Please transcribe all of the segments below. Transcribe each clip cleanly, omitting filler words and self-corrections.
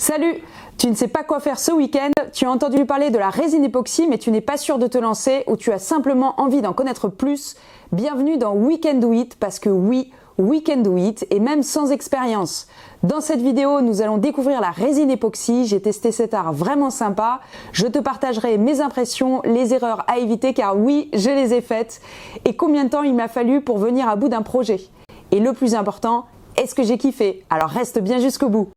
Salut! Tu ne sais pas quoi faire ce week-end, tu as entendu parler de la résine époxy mais tu n'es pas sûr de te lancer ou tu as simplement envie d'en connaître plus. Bienvenue dans We Can Do It parce que oui, we can do it et même sans expérience. Dans cette vidéo, nous allons découvrir la résine époxy. J'ai testé cet art vraiment sympa. Je te partagerai mes impressions, les erreurs à éviter car oui, je les ai faites. Et combien de temps il m'a fallu pour venir à bout d'un projet. Et le plus important, est-ce que j'ai kiffé? Alors reste bien jusqu'au bout.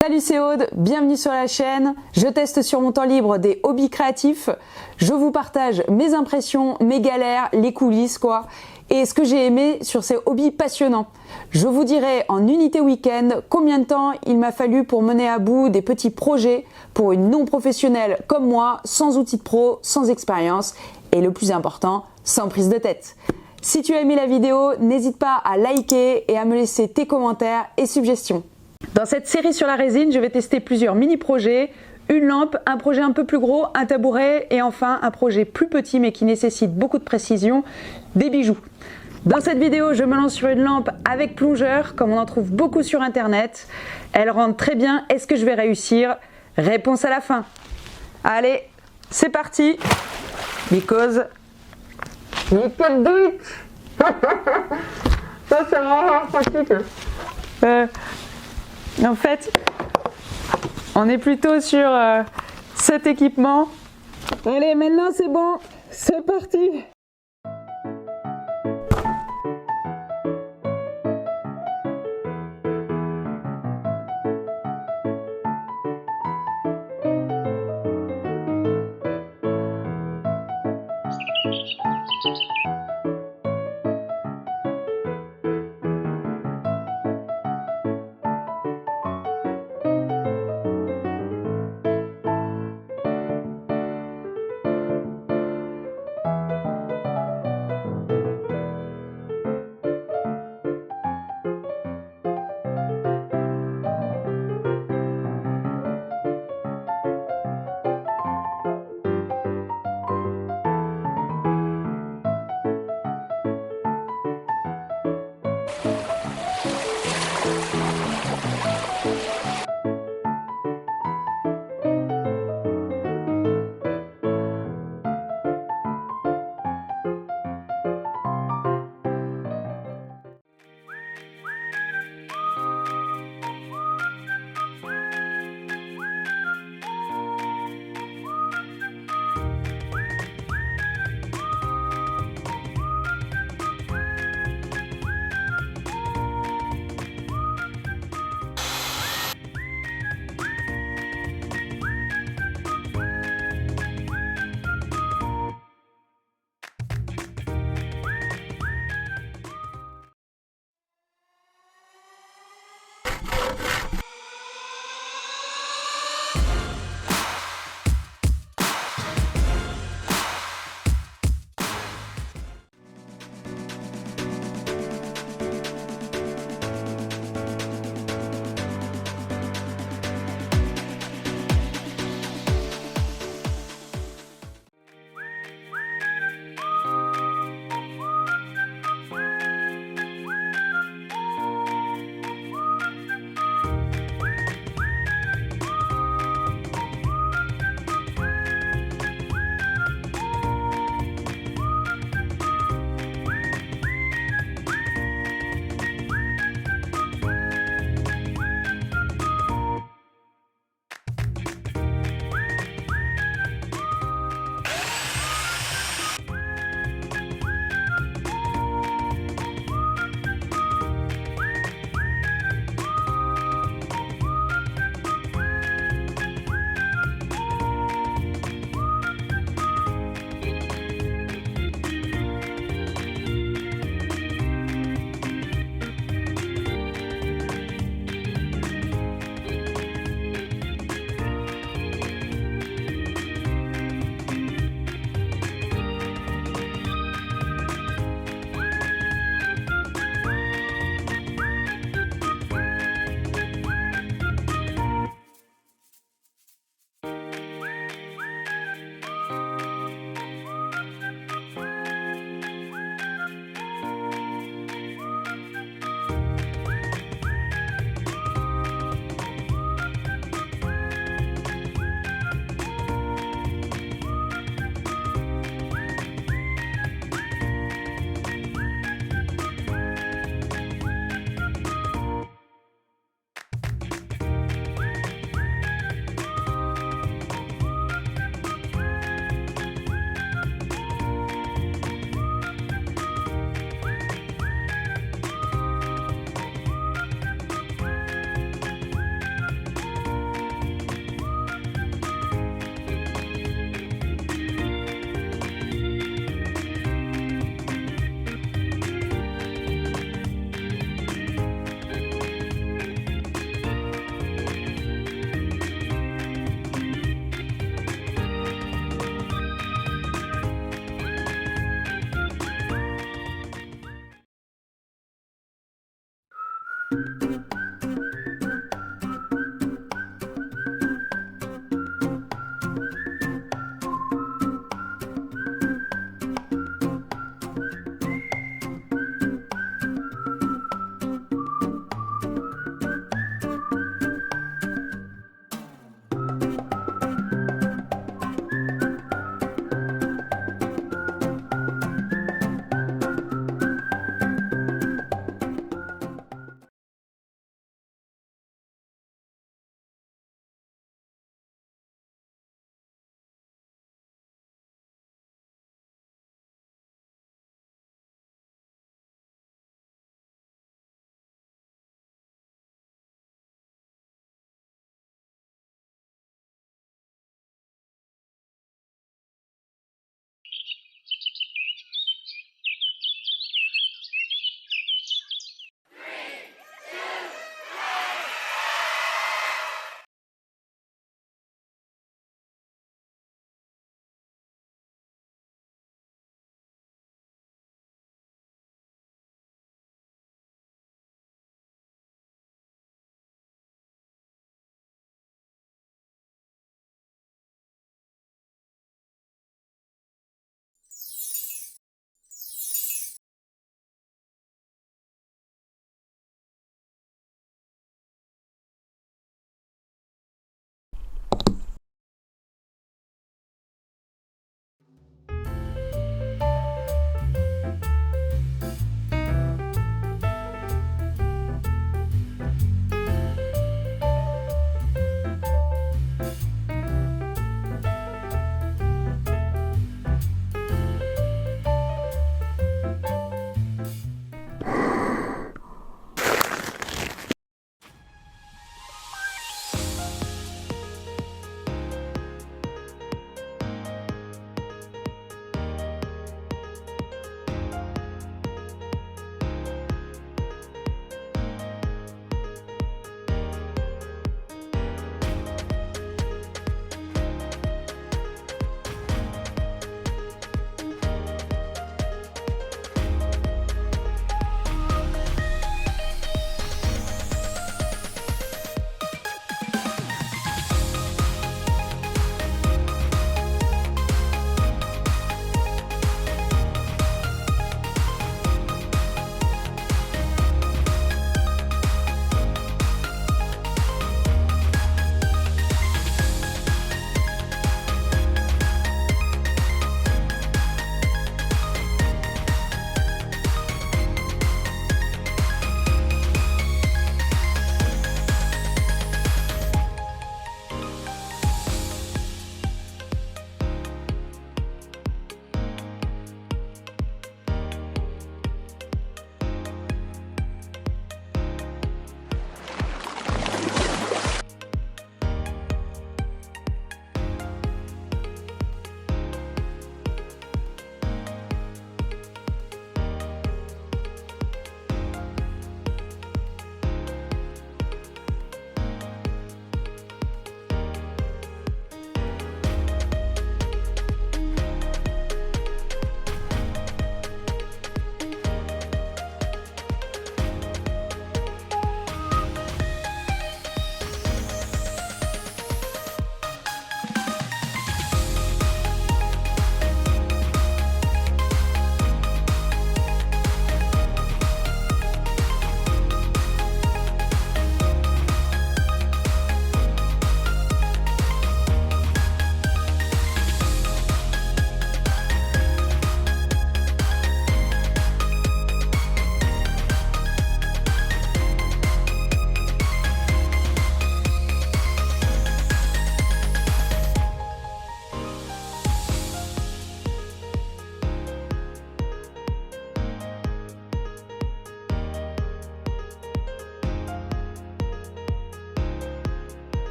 Salut, c'est Aude, bienvenue sur la chaîne. Je teste sur mon temps libre des hobbies créatifs. Je vous partage mes impressions, mes galères, les coulisses quoi. Et ce que j'ai aimé sur ces hobbies passionnants. Je vous dirai en unité week-end combien de temps il m'a fallu pour mener à bout des petits projets pour une non professionnelle comme moi, sans outils de pro, sans expérience et le plus important, sans prise de tête. Si tu as aimé la vidéo, n'hésite pas à liker et à me laisser tes commentaires et suggestions. Dans cette série sur la résine, je vais tester plusieurs mini-projets, une lampe, un projet un peu plus gros, un tabouret et enfin un projet plus petit mais qui nécessite beaucoup de précision, des bijoux. Dans cette vidéo, je me lance sur une lampe avec plongeur, comme on en trouve beaucoup sur internet. Elle rentre très bien, est-ce que je vais réussir? Réponse à la fin. Allez, c'est parti, because we can do it. Ça c'est vraiment pratique. En fait, on est plutôt sur cet équipement. Allez, maintenant c'est bon, c'est parti!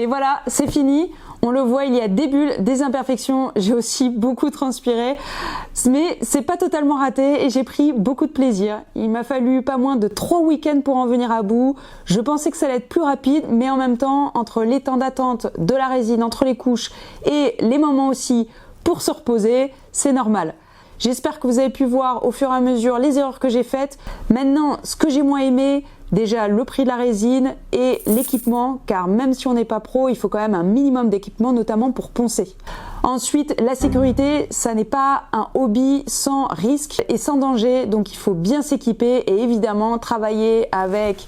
Et voilà, c'est fini. On le voit, il y a des bulles, des imperfections. J'ai aussi beaucoup transpiré, mais c'est pas totalement raté et j'ai pris beaucoup de plaisir. Il m'a fallu pas moins de 3 week-ends pour en venir à bout. Je pensais que ça allait être plus rapide, mais en même temps, entre les temps d'attente de la résine, entre les couches et les moments aussi pour se reposer, c'est normal. J'espère que vous avez pu voir au fur et à mesure les erreurs que j'ai faites. Maintenant, ce que j'ai moins aimé, déjà le prix de la résine et l'équipement, car même si on n'est pas pro, il faut quand même un minimum d'équipement, notamment pour poncer. Ensuite, la sécurité, ça n'est pas un hobby sans risque et sans danger, donc il faut bien s'équiper et évidemment travailler avec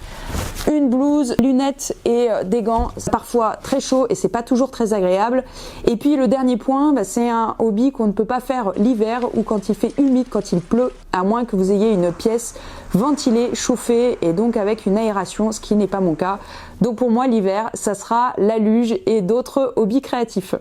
une blouse, lunettes et des gants. C'est parfois très chaud et c'est pas toujours très agréable. Et puis le dernier point, c'est un hobby qu'on ne peut pas faire l'hiver ou quand il fait humide, quand il pleut, à moins que vous ayez une pièce ventilée, chauffée et donc avec une aération, ce qui n'est pas mon cas. Donc pour moi, l'hiver, ça sera la luge et d'autres hobbies créatifs.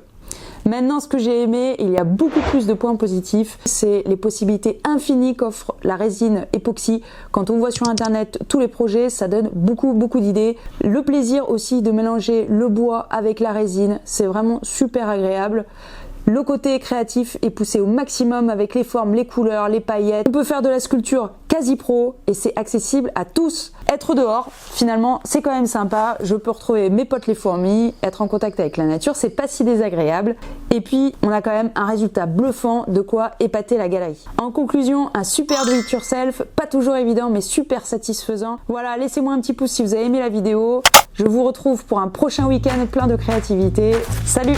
Maintenant, ce que j'ai aimé, il y a beaucoup plus de points positifs, c'est les possibilités infinies qu'offre la résine époxy. Quand on voit sur internet tous les projets, ça donne beaucoup d'idées. Le plaisir aussi de mélanger le bois avec la résine, c'est vraiment super agréable. Le côté créatif est poussé au maximum avec les formes, les couleurs, les paillettes. On peut faire de la sculpture quasi pro et c'est accessible à tous. Être dehors, finalement, c'est quand même sympa. Je peux retrouver mes potes les fourmis, être en contact avec la nature, c'est pas si désagréable. Et puis, on a quand même un résultat bluffant, de quoi épater la galerie. En conclusion, un super do it yourself, pas toujours évident mais super satisfaisant. Voilà, laissez-moi un petit pouce si vous avez aimé la vidéo. Je vous retrouve pour un prochain week-end plein de créativité. Salut!